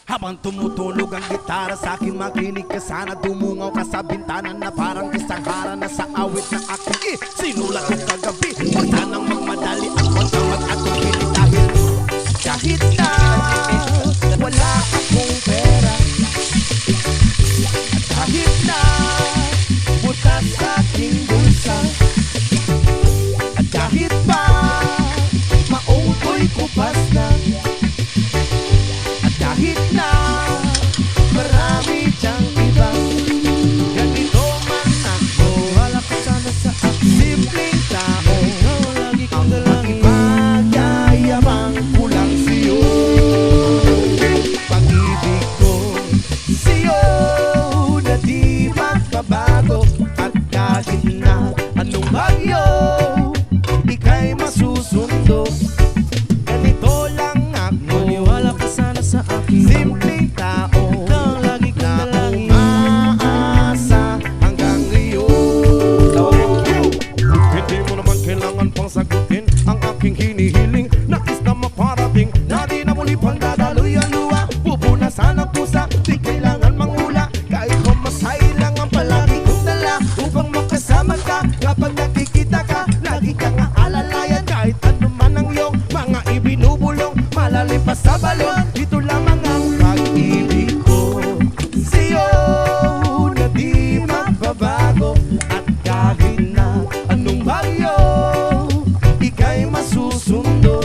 Habang tumutunog ang gitara sa akin, makinig ka sana. Dumungaw ka sa bintana na parang isang hara na sa awit na aking sinulat ko kagabi. Huwag sanang magmadali at huwag kang mag-atubili dahil kahit na wala akong pera, at kahit na butas sa aking bulsa, at kahit pa maong ko'y kupas na, at kahit na marami diyang iba, ganito man ako. Wala ka sana sa akin, simpleng tao. Lagi kang dalangin, magyayabang ko lang sa'yo. Pag-ibig ko sa'yo na di magbabago, at kahit na anong bagyo ika'y masusundo. Ganito lang ako, maniwala ka sana sa akin, simpleng tao. Ikaw lagi kang dalangin, umaasa hanggang ngayon. Hindi mo naman kailangan pang sagutin ang aking hinihiling. Nais na maparating na di na muli pang dadaloy ang luha. Pupunasan ang pusa, di kailangan manghula. Kahit pamasahe lang ang palagi kong dala upang makasama ka. Kapag nakikita ka, lagi kang aalalayan. Kahit ano man ang iyong mga ibinubulong, malalim pa sa balon, ito lamang ang pag-ibig ko sa'yo na di magbabago. At kahit na anong bagyo ika'y masusundo.